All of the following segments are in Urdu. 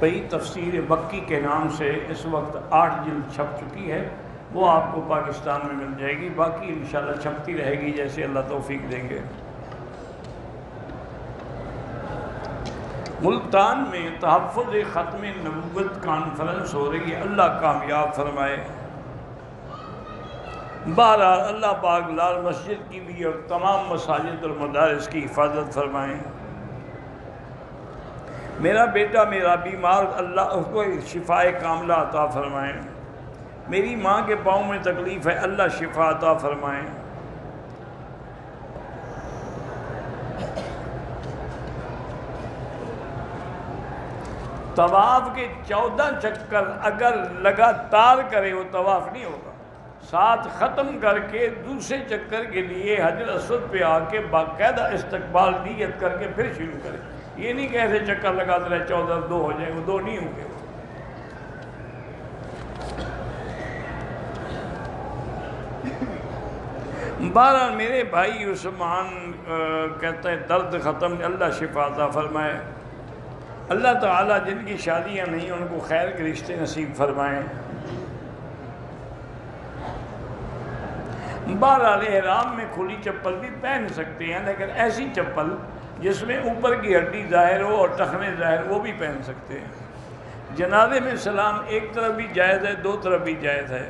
بھئی تفسیر مکی کے نام سے اس وقت 8 جلد چھپ چکی ہے، وہ آپ کو پاکستان میں مل جائے گی، باقی انشاءاللہ چھپتی رہے گی جیسے اللہ توفیق دیں گے۔ ملتان میں تحفظ ختم نبوت کانفرنس ہو رہی ہے، اللہ کامیاب فرمائے۔ بہرحال اللہ پاک لال مسجد کی بھی اور تمام مساجد اور مدارس کی حفاظت فرمائیں۔ میرا بیٹا میرا بیمار، اللہ اس کو شفائے کاملہ عطا فرمائیں۔ میری ماں کے پاؤں میں تکلیف ہے، اللہ شفا عطا فرمائیں۔ طواف کے 14 چکر اگر لگاتار کرے وہ طواف نہیں ہوگا، ساتھ ختم کر کے دوسرے چکر کے لیے حجر اسود پہ آ کے باقاعدہ استقبال نیت کر کے پھر شروع کرے۔ یہ نہیں کہ ایسے چکر لگاتے رہے 14 2 ہو جائیں، وہ 2 نہیں ہوں گے۔ بہرحال میرے بھائی عثمان کہتے ہیں درد ختم، اللہ شفا عطا فرمائے۔ اللہ تعالیٰ جن کی شادیاں نہیں ان کو خیر کے رشتے نصیب فرمائیں۔ بہرحال احرام میں کھلی چپل بھی پہن سکتے ہیں، لیکن ایسی چپل جس میں اوپر کی ہڈی ظاہر ہو اور ٹخنے ظاہر، وہ بھی پہن سکتے ہیں۔ جنازے میں سلام ایک طرف بھی جائز ہے، 2 طرف بھی جائز ہے۔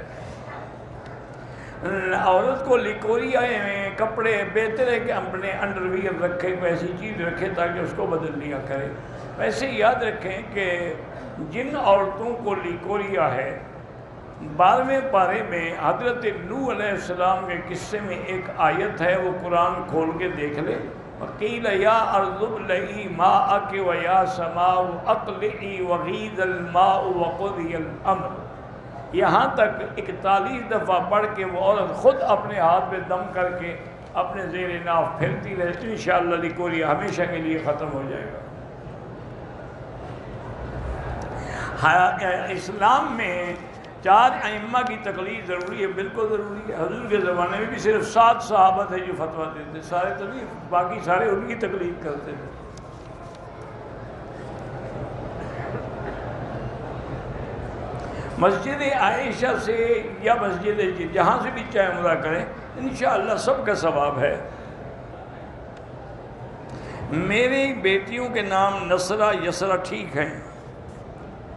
عورت کو لکوری آئے ہیں کپڑے، بہتر ہے کہ اپنے انڈر ویئر رکھے، کوئی ایسی چیز رکھے تاکہ اس کو بدل لیا کرے۔ ویسے یاد رکھیں کہ جن عورتوں کو لیکوریا ہے، 12ویں پارے میں حضرت نوح علیہ السلام کے قصے میں ایک آیت ہے، وہ قرآن کھول کے دیکھ لے۔ وَقِيلَ يَا أَرْضُ ابْلَعِي مَاءَكِ وَيَا سَمَاءُ أَقْلِعِي وَغِيضَ الْمَاءُ وَقُضِيَ الْأَمْرُ۔ یہاں تک 41 دفعہ پڑھ کے وہ عورت خود اپنے ہاتھ پہ دم کر کے اپنے زیر ناف پھرتی رہے، انشاءاللہ لیکوریا ہمیشہ کے لیے ختم ہو جائے گا۔ اسلام میں 4 ائمہ کی تقلید ضروری ہے، بالکل ضروری ہے۔ حضور کے زمانے میں بھی صرف 7 صحابہ تھے جو فتویٰ دیتے، سارے تو نہیں، باقی سارے ان کی تقلید کرتے تھے۔ مسجد عائشہ سے یا مسجد جہاں سے بھی چاہے عمرہ کریں، انشاءاللہ سب کا ثواب ہے۔ میری بیٹیوں کے نام نصرہ یسرہ ٹھیک ہیں،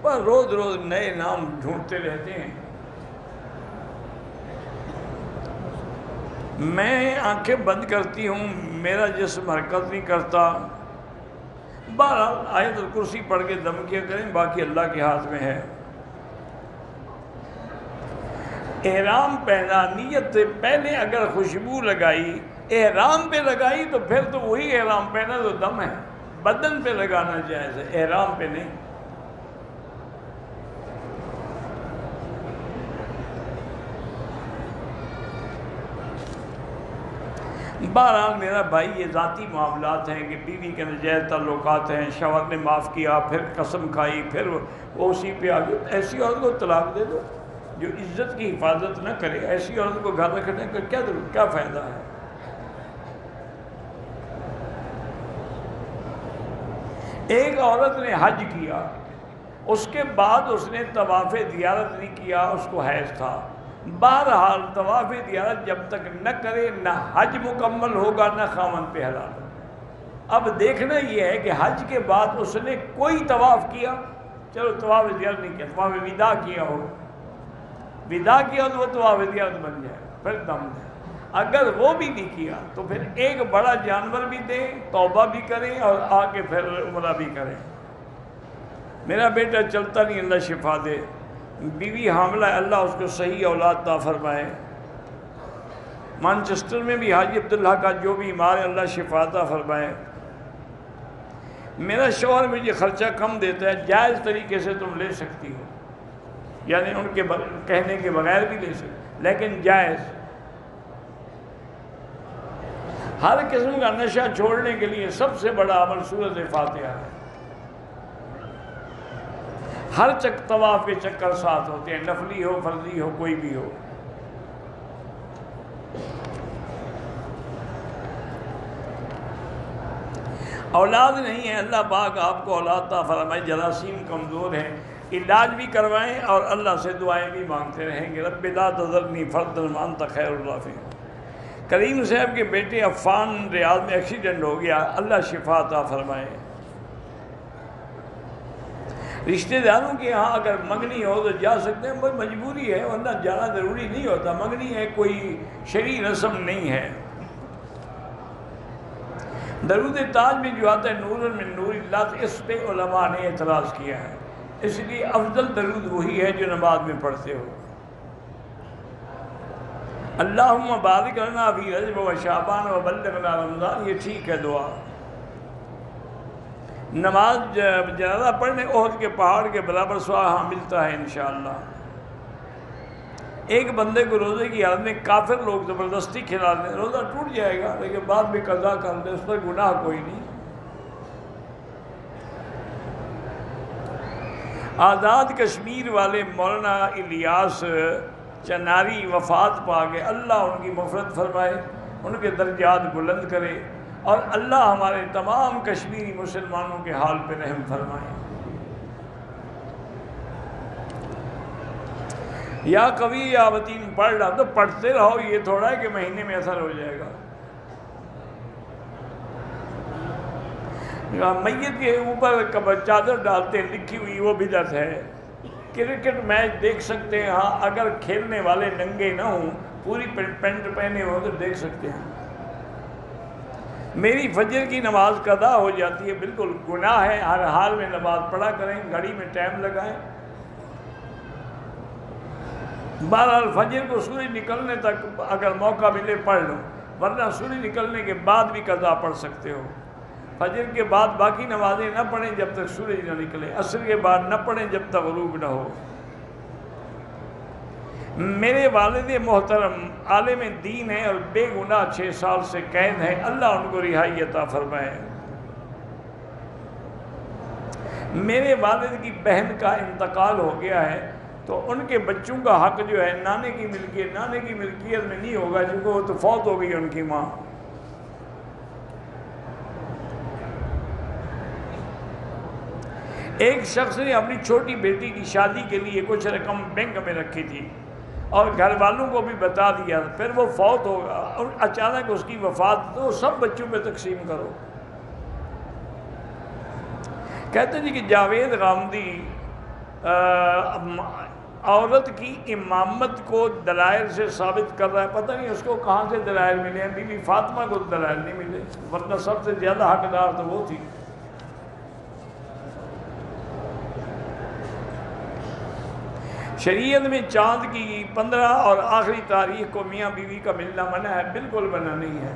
پر روز روز نئے نام ڈھونڈتے رہتے ہیں۔ میں آنکھیں بند کرتی ہوں، میرا جسم حرکت نہیں کرتا۔ بہرحال آیت الکرسی پڑھ کے دم کیا کریں، باقی اللہ کے ہاتھ میں ہے۔ احرام پہنا، نیت سے پہلے اگر خوشبو لگائی، احرام پہ لگائی تو پھر تو وہی احرام پہنا تو دم ہے، بدن پہ لگانا جائز ہے، احرام پہ نہیں۔ بہرحال میرا بھائی یہ ذاتی معاملات ہیں کہ بیوی کے ناجائز تعلقات ہیں، شوہر نے معاف کیا، پھر قسم کھائی، پھر وہ اسی پہ آ گئی، ایسی عورت کو طلاق دے دو جو عزت کی حفاظت نہ کرے۔ ایسی عورت کو گھر رکھنے کا کیا فائدہ ہے؟ ایک عورت نے حج کیا، اس کے بعد اس نے طواف زیارت نہیں کیا، اس کو حیض تھا۔ بہرحال طواف زیارت جب تک نہ کرے نہ حج مکمل ہوگا نہ خامن پہ حلال ہوگا۔ اب دیکھنا یہ ہے کہ حج کے بعد اس نے کوئی طواف کیا، چلو طواف زیارت نہیں کیا، طواف وداع کیا ہو، وداع کیا تو وہ طواف زیارت بن جائے، پھر دم دے۔ اگر وہ بھی نہیں کیا تو پھر ایک بڑا جانور بھی دیں، توبہ بھی کریں اور آ کے پھر عمرہ بھی کریں۔ میرا بیٹا چلتا نہیں، اللہ شفا دے۔ بیوی حاملہ ہے، اللہ اس کو صحیح اولاد عطا فرمائے۔ مانچسٹر میں بھی حاجی عبداللہ کا جو بھی بیمار ہے، اللہ شفا عطا فرمائے۔ میرا شوہر مجھے خرچہ کم دیتا ہے، جائز طریقے سے تم لے سکتی ہو، یعنی ان کے کہنے کے بغیر بھی لے سکتے، لیکن جائز۔ ہر قسم کا نشہ چھوڑنے کے لیے سب سے بڑا عمل سورۃ فاتحہ ہے۔ ہر طواف کے چکر ساتھ ہوتے ہیں، نفلی ہو فرضی ہو کوئی بھی ہو۔ اولاد نہیں ہے، اللہ پاک آپ کو اولاد عطا فرمائے، جراثیم کمزور ہیں، علاج بھی کروائیں اور اللہ سے دعائیں بھی مانگتے رہیں گے، رب لا تذرنی فردا وانت خیر الوارثین۔ کریم صاحب کے بیٹے عفان ریاض میں ایکسیڈنٹ ہو گیا، اللہ شفا عطا فرمائے۔ رشتہ داروں کے ہاں اگر منگنی ہو تو جا سکتے ہیں، بس مجبوری ہے، ورنہ جانا ضروری نہیں ہوتا، منگنی ہے، کوئی شرعی رسم نہیں ہے۔ درود تاج میں جو آتا ہے نور من نور اللہ، اس پہ علماء نے اعتراض کیا ہے، اس لیے افضل درود وہی ہے جو نماز میں پڑھتے ہو۔ اللہم بارک لنا فی رجب و شعبان و بلغنا رمضان، یہ ٹھیک ہے دعا۔ نماز جنازہ پڑھنے احد کے پہاڑ کے برابر ثواب ملتا ہے انشاءاللہ۔ ایک بندے کو روزے کی حالت میں کافر لوگ زبردستی کھلا دیں، روزہ ٹوٹ جائے گا لیکن بعد میں قضا کر دیں، اس پر گناہ کوئی نہیں۔ آزاد کشمیر والے مولانا الیاس چناری وفات پا گئے، اللہ ان کی مغفرت فرمائے، ان کے درجات بلند کرے، اور اللہ ہمارے تمام کشمیری مسلمانوں کے حال پہ رحم فرمائے۔ یا قوی یا متین پڑھ رہا تو پڑھتے رہو، یہ تھوڑا ہے کہ مہینے میں اثر ہو جائے گا۔ میت کے اوپر چادر ڈالتے لکھی ہوئی وہ بدعت ہے۔ کرکٹ میچ دیکھ سکتے ہیں ہاں، اگر کھیلنے والے ننگے نہ ہوں، پوری پینٹ پہنے ہوں تو دیکھ سکتے ہیں۔ میری فجر کی نماز قضا ہو جاتی ہے، بالکل گناہ ہے، ہر حال میں نماز پڑھا کریں، گھڑی میں ٹائم لگائیں۔ بہرحال فجر کو سورج نکلنے تک اگر موقع ملے پڑھ لو، ورنہ سورج نکلنے کے بعد بھی قضا پڑھ سکتے ہو۔ فجر کے بعد باقی نمازیں نہ پڑھیں جب تک سورج نہ نکلے، عصر کے بعد نہ پڑھیں جب تک غروب نہ ہو۔ میرے والد محترم عالم دین ہیں اور بے گناہ 6 سال سے قید ہیں، اللہ ان کو رہائی عطا فرمائے۔ میرے والد کی بہن کا انتقال ہو گیا ہے، تو ان کے بچوں کا حق جو ہے نانے کی ملکیت میں نہیں ہوگا، کیونکہ وہ تو فوت ہو گئی ان کی ماں۔ ایک شخص نے اپنی چھوٹی بیٹی کی شادی کے لیے کچھ رقم بینک میں رکھی تھی اور گھر والوں کو بھی بتا دیا، پھر وہ فوت ہوگا اور اچانک اس کی وفات، تو سب بچوں پہ تقسیم کرو۔ کہتے ہیں کہ جاوید غامدی عورت کی امامت کو دلائل سے ثابت کر رہا ہے، پتہ نہیں اس کو کہاں سے دلائل ملے ہیں، بی بی فاطمہ کو دلائل نہیں ملے، ورنہ سب سے زیادہ حقدار تو وہ تھی۔ شریعت میں چاند کی 15 اور آخری تاریخ کو میاں بیوی کا ملنا منع ہے، بالکل منع نہیں ہے۔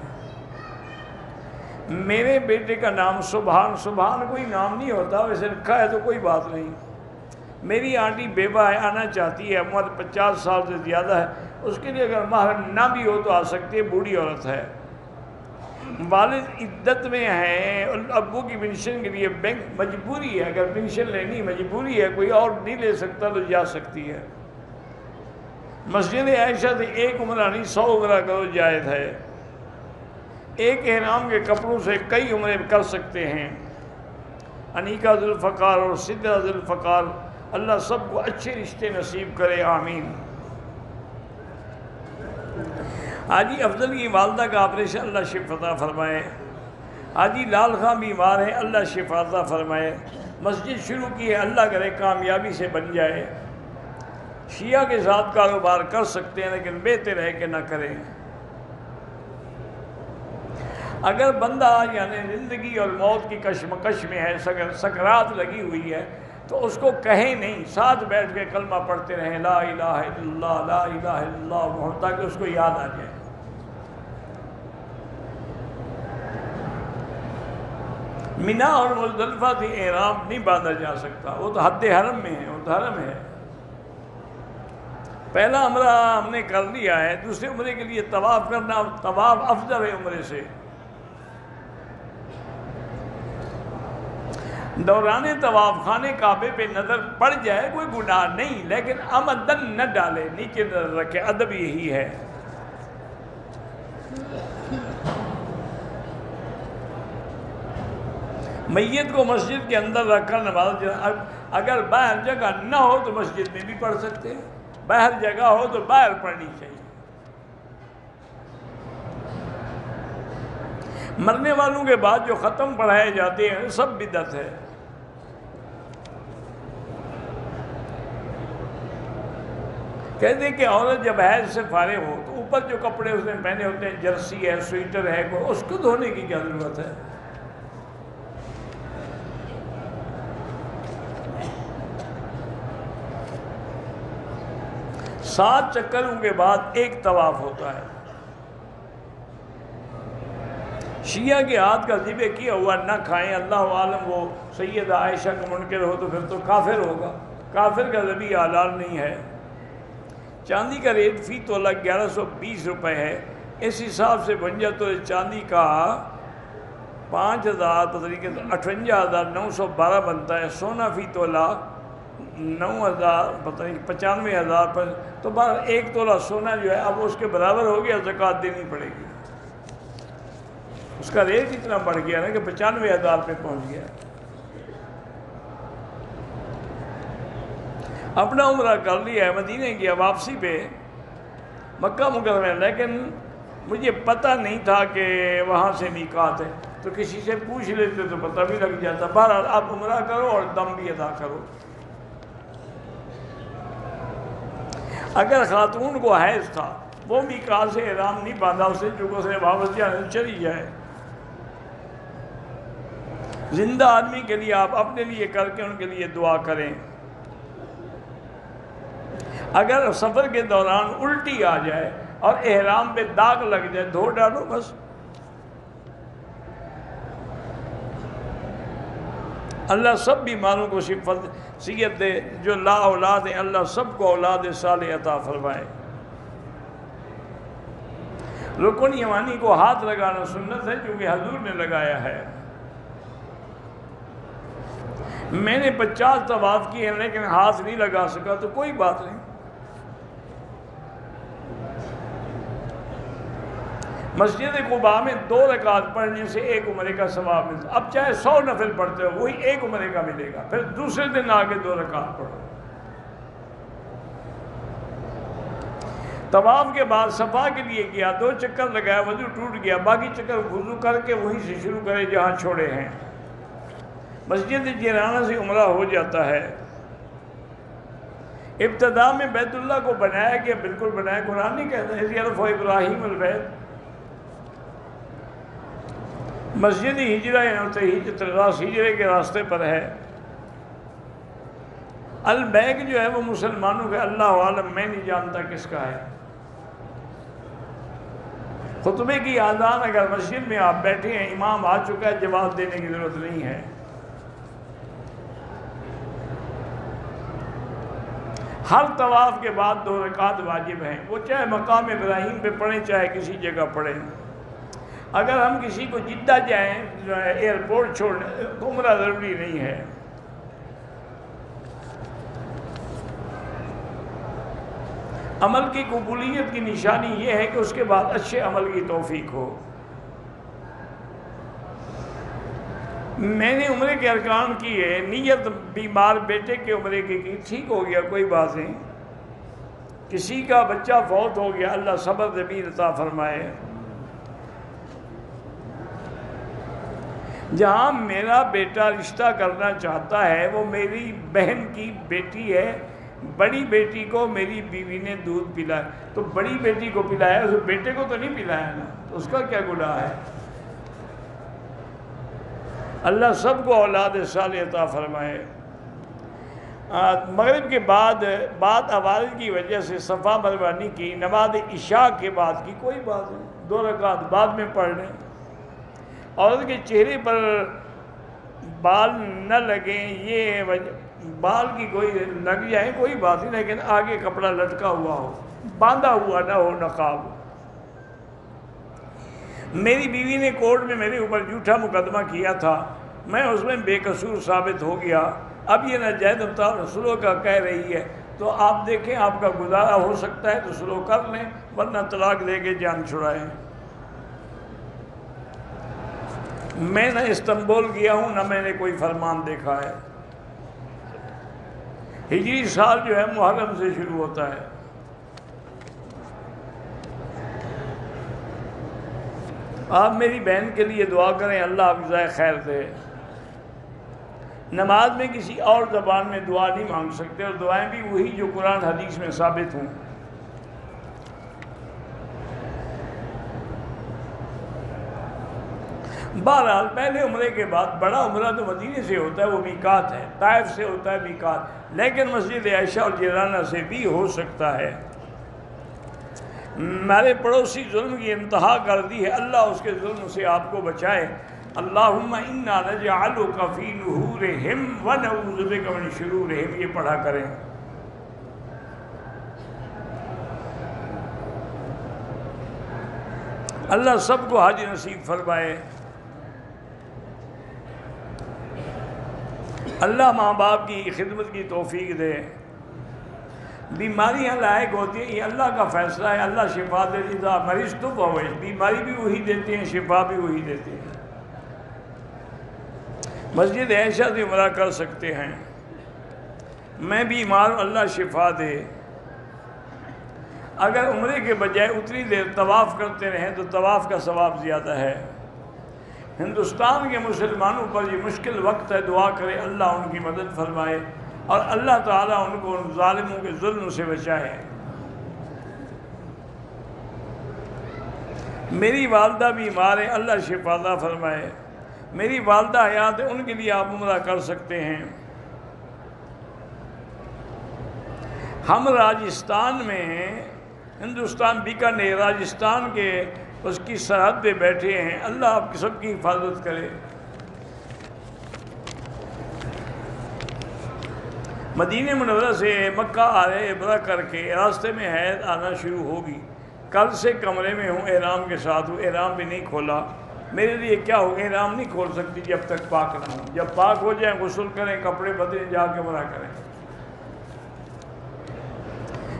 میرے بیٹے کا نام سبحان کوئی نام نہیں ہوتا، ویسے رکھا ہے تو کوئی بات نہیں۔ میری آنٹی بیوہ ہے، آنا چاہتی ہے، عمر 50 سال سے زیادہ ہے، اس کے لیے اگر محرم نہ بھی ہو تو آ سکتی ہے، بوڑھی عورت ہے۔ والد عدت میں ہیں، ابو کی پنشن کے لیے بینک مجبوری ہے، اگر پنشن لینی مجبوری ہے، کوئی اور نہیں لے سکتا تو جا سکتی ہے۔ مسجد عائشہ سے 1 عمرہ نہیں 100 عمرہ کرو جائز ہے۔ ایک احرام کے کپڑوں سے کئی عمرے کر سکتے ہیں۔ انیکا ذوالفقار اور سدرہ ذوالفقار، اللہ سب کو اچھے رشتے نصیب کرے، آمین۔ حاجی افضل کی والدہ کا آپریشن، اللہ شفا عطا فرمائے۔ حاجی لال خان بیمار ہیں، اللہ شفا عطا فرمائے۔ مسجد شروع کی ہے، اللہ کرے کامیابی سے بن جائے۔ شیعہ کے ساتھ کاروبار کر سکتے ہیں لیکن بہتر ہے کہ نہ کریں۔ اگر بندہ یعنی زندگی اور موت کی کشمکش میں ہے، سکرات لگی ہوئی ہے، تو اس کو کہیں نہیں، ساتھ بیٹھ کے کلمہ پڑھتے رہیں، لا الہ الا اللہ لا الہ الا اللہ محمد، تاکہ اس کو یاد آ جائے۔ مینا اور مزدلفہ سے احرام نہیں باندھا جا سکتا، وہ تو حد حرم میں ہے، وہ تو حرم ہے۔ پہلا عمرہ ہم نے کر لیا ہے، دوسرے عمرے کے لیے طواف کرنا، طواف افضل ہے عمرے سے۔ دوران طواف خانے کعبے پہ نظر پڑ جائے کوئی گناہ نہیں، لیکن عمدن نہ ڈالے، نیچے نظر رکھے، ادب یہی ہے۔ میت کو مسجد کے اندر رکھ کر نماز، اگر باہر جگہ نہ ہو تو مسجد میں بھی پڑھ سکتے ہیں، باہر جگہ ہو تو باہر پڑھنی چاہیے۔ مرنے والوں کے بعد جو ختم پڑھائے جاتے ہیں سب بدعت ہے۔ کہتے ہیں کہ عورت جب حیض سے فارغ ہو تو اوپر جو کپڑے اس نے پہنے ہوتے ہیں، جرسی ہے، سویٹر ہے، اس کو دھونے کی کیا ضرورت ہے؟ سات چکروں کے بعد ایک طواف ہوتا ہے۔ شیعہ کے ہاتھ کا ذبح کیا ہوا نہ کھائیں، اللہ عالم وہ سیدہ عائشہ کا منکر ہو تو پھر تو کافر ہوگا، کافر کا ذبح حلال نہیں ہے۔ چاندی کا ریٹ فی تولہ 1120 روپے ہے، اس حساب سے بن جائے تو چاندی کا 5000 تقریباً 58,912 بنتا ہے، سونا فی تولہ 9,000 پتہ نہیں 95,000 پر، تو بہر ایک تولہ سونا جو ہے اب اس کے برابر ہو گیا، زکوٰۃ دینی پڑے گی۔ اس کا ریٹ اتنا بڑھ گیا نا کہ 95,000 پہ پہنچ گیا۔ اپنا عمرہ کر لیا ہے، مدینہ گیا واپسی پہ مکہ مکرمہ، لیکن مجھے پتہ نہیں تھا کہ وہاں سے میقات ہے، تو کسی سے پوچھ لیتے تو پتہ بھی لگ جاتا۔ بہرحال آپ عمرہ کرو اور دم بھی ادا کرو۔ اگر خاتون کو حیض تھا، وہ میقات سے احرام نہیں باندھا اسے، چونکہ اس نے واپس جانے چلی جائے۔ زندہ آدمی کے لیے آپ اپنے لیے کر کے ان کے لیے دعا کریں۔ اگر سفر کے دوران الٹی آ جائے اور احرام پہ داغ لگ جائے، دھو ڈالو بس۔ اللہ سب بیماروں کو صحت دے، جو لا اولاد ہیں اللہ سب کو اولاد صالح عطا فرمائے۔ رکن یمانی کو ہاتھ لگانا سنت ہے، کیونکہ حضور نے لگایا ہے۔ میں نے 50 طواف کیے ہیں لیکن ہاتھ نہیں لگا سکا، تو کوئی بات نہیں۔ مسجد قباء میں 2 رکعت پڑھنے سے 1 عمرے کا ثواب ملتا، اب چاہے 100 نفل پڑھتے ہو وہی 1 عمرے کا ملے گا، پھر دوسرے دن آگے 2 رکعت پڑھو۔ طواف کے بعد صفا کے لیے کیا، 2 چکر لگایا، وضو ٹوٹ گیا، باقی چکر وضو کر کے وہیں سے شروع کرے جہاں چھوڑے ہیں۔ مسجد جیرانہ سے عمرہ ہو جاتا ہے۔ ابتداء میں بیت اللہ کو بنایا گیا، بالکل بنایا، قرآن نہیں کہتا ہے یرفع ابراہیم البیت۔ مسجد ہجرہ ہجرے کے راستے پر ہے۔ البیک جو ہے وہ مسلمانوں کا، اللہ عالم میں نہیں جانتا کس کا ہے۔ خطبے کی آذان اگر مسجد میں آپ بیٹھے ہیں، امام آ چکا ہے، جواب دینے کی ضرورت نہیں ہے۔ ہر طواف کے بعد 2 رکعت واجب ہیں، وہ چاہے مقام ابراہیم پہ پڑھیں چاہے کسی جگہ پڑھیں۔ اگر ہم کسی کو جدہ جائیں ایئرپورٹ چھوڑنے تو عمرہ ضروری نہیں ہے۔ عمل کی قبولیت کی نشانی یہ ہے کہ اس کے بعد اچھے عمل کی توفیق ہو۔ میں نے عمرے کے ارکان کیے، نیت بیمار بیٹے کے عمرے کی ٹھیک ہو گیا، کوئی بات نہیں۔ کسی کا بچہ فوت ہو گیا، اللہ صبر ضمیر عطا فرمائے۔ جہاں میرا بیٹا رشتہ کرنا چاہتا ہے وہ میری بہن کی بیٹی ہے، بڑی بیٹی کو میری بیوی نے دودھ پلایا، تو بڑی بیٹی کو پلایا، اس بیٹے کو تو نہیں پلایا نا، تو اس کا کیا گناہ ہے؟ اللہ سب کو اولاد صالح عطا فرمائے۔ مغرب کے بعد عوارض کی وجہ سے صفا مروا نہیں کی، نماز عشاء کے بعد کی، کوئی بات نہیں، 2 رکعت بعد میں پڑھ لیں۔ عورت کے چہرے پر بال نہ لگیں، یہ بال کی کوئی لگ جائیں کوئی بات نہیں، لیکن آگے کپڑا لٹکا ہوا ہو، باندھا ہوا نہ ہو نقاب۔ میری بیوی نے کورٹ میں میرے اوپر جھوٹا مقدمہ کیا تھا، میں اس میں بے قصور ثابت ہو گیا، اب یہ ناجائز سلو کا کہہ رہی ہے، تو آپ دیکھیں آپ کا گزارا ہو سکتا ہے تو سلو کر لیں، ورنہ طلاق دے کے جان چھڑائیں۔ میں نہ استنبول گیا ہوں نہ میں نے کوئی فرمان دیکھا ہے. ہجری سال جو ہے محرم سے شروع ہوتا ہے. آپ میری بہن کے لیے دعا کریں، اللہ آپ جزائے خیر دے. نماز میں کسی اور زبان میں دعا نہیں مانگ سکتے، اور دعائیں بھی وہی جو قرآن حدیث میں ثابت ہوں. بہرحال پہلے عمرے کے بعد بڑا عمرہ تو مدینے سے ہوتا ہے، وہ میقات ہے، طائف سے ہوتا ہے میقات، لیکن مسجد عائشہ اور جیرانہ سے بھی ہو سکتا ہے. ہمارے پڑوسی ظلم کی انتہا کر دی ہے، اللہ اس کے ظلم سے آپ کو بچائے. اللہم انا نجعلک فی نحورہم ونعوذ بک من شرورہم، یہ پڑھا کریں. اللہ سب کو حج نصیب فرمائے. اللہ ماں باپ کی خدمت کی توفیق دے. بیماریاں لائق ہوتی ہیں، یہ اللہ کا فیصلہ ہے، اللہ شفا دے دیتا. مریض تو ہوئے، بیماری بھی وہی دیتے ہیں، شفا بھی وہی دیتے ہیں. مسجد عائشہ سے عمرہ کر سکتے ہیں. میں بیمار ہوں، اللہ شفا دے. اگر عمرے کے بجائے اتنی دیر طواف کرتے رہیں تو طواف کا ثواب زیادہ ہے. ہندوستان کے مسلمانوں پر یہ مشکل وقت ہے، دعا کرے اللہ ان کی مدد فرمائے اور اللہ تعالیٰ ان کو ان ظالموں کے ظلم سے بچائے. میری والدہ بیمار ہیں، اللہ شفا عطا فرمائے. میری والدہ حیات ہے، ان کے لیے آپ عمرہ کر سکتے ہیں. ہم راجستھان میں، ہندوستان بیکانیر راجستھان کے اس کی سرحد پہ بیٹھے ہیں. اللہ آپ سب کی حفاظت کرے. مدینہ منورہ سے مکہ آ رہے عمرہ کر کے راستے میں حیض آنا شروع ہوگی. کل سے کمرے میں ہوں، احرام کے ساتھ ہوں، احرام بھی نہیں کھولا. میرے لیے کیا ہوگا، احرام نہیں کھول سکتی جب تک پاک نہ ہوں. جب پاک ہو جائیں غسل کریں، کپڑے بدلیں، جا کے عمرہ کریں.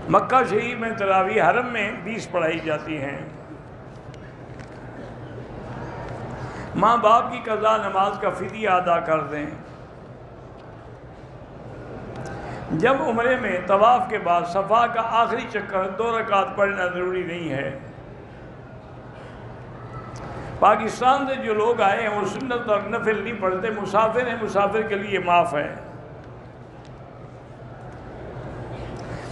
مکہ شریف میں تراویح حرم میں 20 پڑھائی جاتی ہیں. ماں باپ کی قضا نماز کا فدیہ ادا کر دیں. جب عمرے میں طواف کے بعد صفا کا آخری چکر 2 رکعت پڑھنا ضروری نہیں ہے. پاکستان سے جو لوگ آئے ہیں وہ سنت اور نفل نہیں پڑھتے، مسافر ہیں، مسافر کے لیے معاف ہے.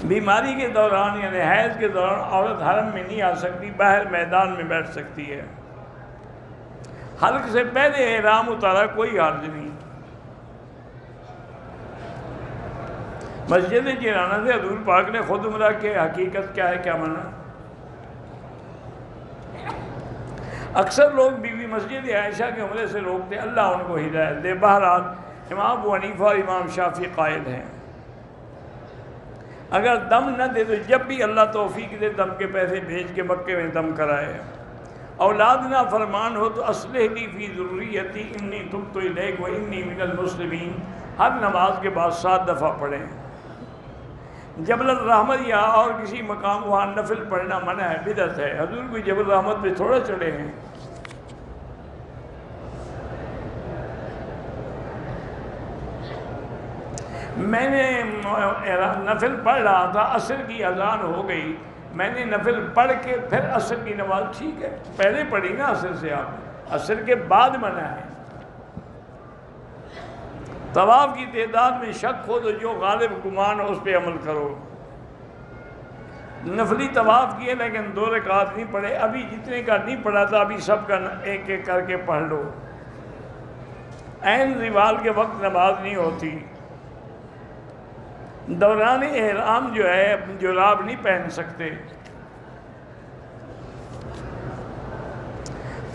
بیماری کے دوران یعنی حیض کے دوران عورت حرم میں نہیں آ سکتی، باہر میدان میں بیٹھ سکتی ہے. حلق سے پہلے احرام اتارا کوئی حرج نہیں. مسجد جیرانہ سے حضور پاک نے خود عمرہ کی حقیقت کیا ہے، کیا معنی. اکثر لوگ بیوی مسجد عائشہ کے عمرے سے روکتے، اللہ ان کو ہدایت دے. بہرحال امام ابو حنیفہ اور امام شافعی قائل ہیں اگر دم نہ دے تو جب بھی اللہ توفیق دے دم کے پیسے بھیج کے مکے میں دم کرائے. اولاد نہ فرمان ہو تو اصلح لی فی ذریتی انی تبت الیک و انی من المسلمین ہر نماز کے بعد 7 دفعہ پڑھیں. جبل الرحمت یا اور کسی مقام وہاں نفل پڑھنا منع ہے، بدعت ہے. حضور کوئی جبل الرحمت پہ تھوڑا چڑھے ہیں. میں نے نفل پڑھ رہا تھا، عصر کی اذان ہو گئی، میں نے نفل پڑھ کے پھر عصر کی نماز، ٹھیک ہے پہلے پڑھی نا عصر سے، آپ عصر کے بعد منع ہے. طواف کی تعداد میں شک ہو تو جو غالب گمان ہو اس پہ عمل کرو. نفلی طواف کیے لیکن 2 رکعت نہیں پڑھے. ابھی جتنے کا نہیں پڑھا تھا ابھی سب کا ایک ایک کر کے پڑھ لو. عین زوال کے وقت نماز نہیں ہوتی. دوران احرام جو ہے جراب نہیں پہن سکتے.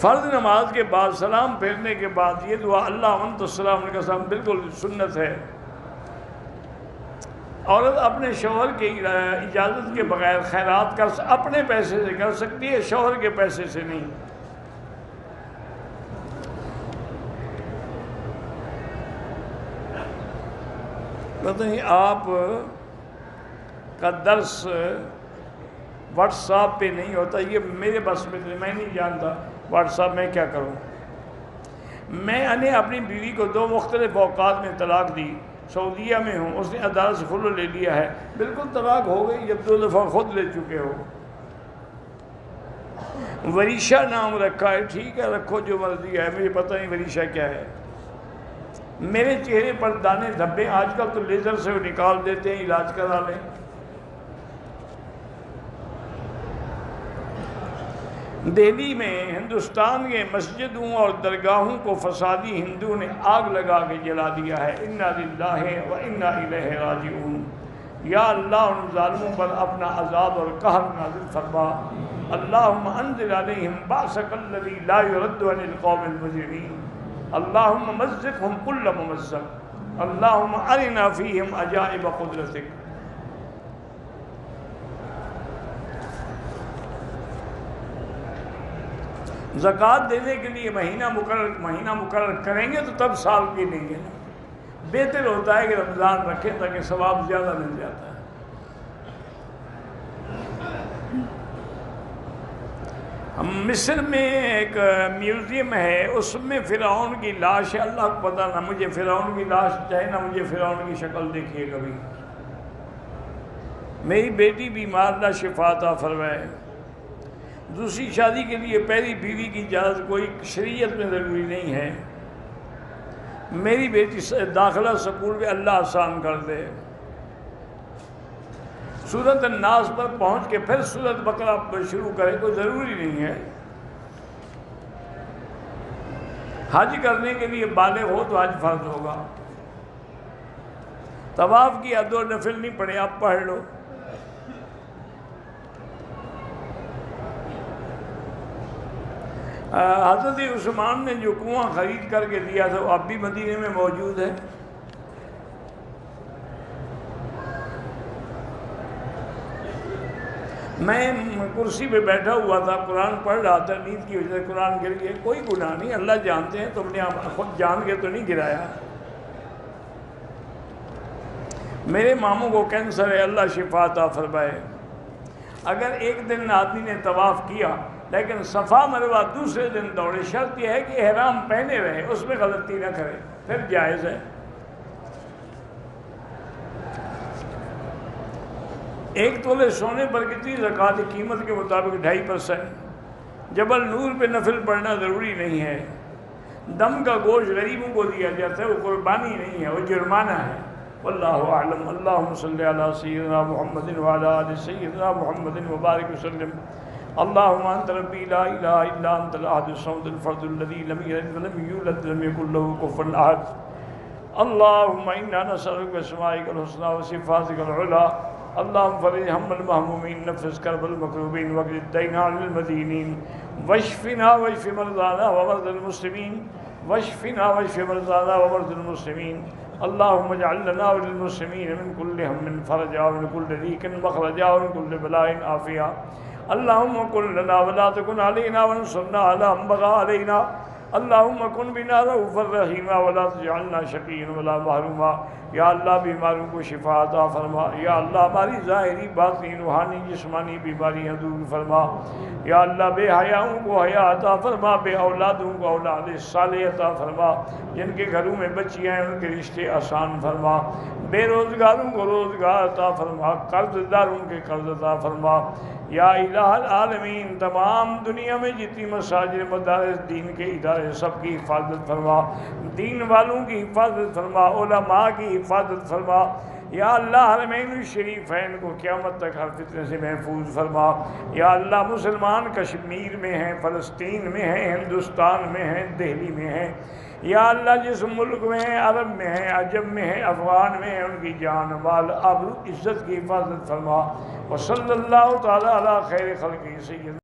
فرض نماز کے بعد سلام پھیرنے کے بعد یہ دعا اللہ انت السلام علیکم السلام بالکل سنت ہے. عورت اپنے شوہر کی اجازت کے بغیر خیرات اپنے پیسے سے کر سکتی ہے، شوہر کے پیسے سے نہیں. پتہ نہیں آپ کا درس واٹس ایپ پہ نہیں ہوتا، یہ میرے بس میں میں نہیں جانتا واٹس ایپ میں کیا کروں. میں نے اپنی بیوی کو 2 مختلف اوقات میں طلاق دی، سعودیہ میں ہوں، اس نے عدالت سے خلع لے لیا ہے، بالکل طلاق ہو گئی جب 2 دفعہ خود لے چکے ہو۔ وریشہ نام رکھا ہے، ٹھیک ہے رکھو جو مرضی ہے، مجھے پتہ نہیں وریشہ کیا ہے۔ میرے چہرے پر دانے دھبے، آج کل تو لیزر سے نکال دیتے ہیں، علاج کرا لیں۔ دہلی میں ہندوستان کے مسجدوں اور درگاہوں کو فسادی ہندو نے آگ لگا کے جلا دیا ہے۔ انا للہ و انا الیہ راجعون۔ یا اللہ ان ظالموں پر اپنا عذاب اور قہر نازل فرما۔ اللہم انزل علیہم بأسک الذی لا یرد عن القوم المجرمین۔ اللہم مزقہم کل ممزق۔ اللہم ارنا فیہم عجائب قدرتک۔ زکوٰۃ دینے کے لیے مہینہ مقرر کریں گے تو تب سال کی لیں گے۔ بہتر ہوتا ہے کہ رمضان رکھیں تاکہ ثواب زیادہ مل جاتا ہے۔ مصر میں ایک میوزیم ہے، اس میں فرعون کی لاش ہے، اللہ کو پتہ نہ مجھے فرعون کی لاش چاہے نہ مجھے فرعون کی شکل دیکھیے کبھی۔ میری بیٹی بیمار، اللہ شفا عطا فرمائے۔ دوسری شادی کے لیے پہلی بیوی کی اجازت کوئی شریعت میں ضروری نہیں ہے۔ میری بیٹی داخلہ سکول میں اللہ آسان کر دے۔ سورۃ الناس پر پہنچ کے پھر سورۃ بقرہ شروع کرے، کوئی ضروری نہیں ہے۔ حج کرنے کے لیے بالغ ہو تو حج فرض ہوگا۔ طواف کی حد و نفل نہیں پڑے، آپ پڑھ لو۔ حضرت عثمان نے جو کنواں خرید کر کے دیا تھا وہ اب بھی مدینے میں موجود ہے۔ میں کرسی پہ بیٹھا ہوا تھا، قرآن پڑھ رہا تھا، نیند کی وجہ سے قرآن گر گیا، کوئی گناہ نہیں، اللہ جانتے ہیں، تم نے خود جان کے تو نہیں گرایا۔ میرے ماموں کو کینسر ہے، اللہ شفا عطا فرمائے۔ اگر ایک دن آدمی نے طواف کیا لیکن صفا مروہ دوسرے دن دوڑے، شرط یہ ہے کہ احرام پہنے رہے، اس میں غلطی نہ کرے، پھر جائز ہے۔ 1 تولے سونے پر کتنی زکوٰۃ؟ قیمت کے مطابق 2.5%۔ جبل نور پہ نفل پڑھنا ضروری نہیں ہے۔ دم کا گوشت غریبوں کو دیا جاتا ہے، وہ قربانی نہیں ہے، وہ جرمانہ ہے۔ واللہ اعلم۔ اللہم صلی علی سیدنا محمد وعلی آل سیدنا محمد وبارک وسلم۔ اللہم انت ربی لا الہ الا انت الاحد الصمد الفرد الذی لم یلد ولم یولد ولم یکن له کفوا احد۔ اللہم انا نسألک باسمائک الحسنی وصفاتک العلی۔ اللہم فرج ہم المہمومین، نفس کرب المکروبین، واقض الدین عن المدینین، واشفنا واشف مرضانا ومرضى المسلمین، واشفنا واشف مرضانا ومرضى المسلمین۔ اللہم اجعل لنا وللمسلمین من کل ہم فرجا ومن کل ضیق مخرجا ومن کل بلاء عافیہ۔ اللہم کن لنا ولا تکن علینا وانصرنا علی من بغى علینا۔ اللہم کن بنا رؤوفا رحیما ولا تجعلنا شقیا ولا محروما۔ یا اللہ بیماروں کو شفا عطا فرما۔ یا اللہ ہماری ظاہری باطنی روحانی جسمانی بیماریاں دور فرما۔ یا اللہ بے حیاؤں کو حیا عطا فرما، بے اولادوں کو اولاد صالح عطا فرما، جن کے گھروں میں بچیاں ہیں ان کے رشتے آسان فرما، بے روزگاروں کو روزگار عطا فرما، قرض داروں کے قرض عطا فرما۔ یا الہ العالمین تمام دنیا میں جتنی مساجد مدارس دین کے ادارے سب کی حفاظت فرما، دین والوں کی حفاظت فرما، علماء کی حفاظت فرما۔ یا اللہ حرمین الشریفین کو قیامت تک ہر فتنے سے محفوظ فرما۔ یا اللہ مسلمان کشمیر میں ہیں، فلسطین میں ہیں، ہندوستان میں ہیں، دہلی میں ہیں، یا اللہ جس ملک میں ہیں، عرب میں ہیں، عجم میں ہیں، افغان میں ہیں، ان کی جان مال آبرو عزت کی حفاظت فرما۔ وصلی اللہ تعالی علی خیر خلقہ سیدنا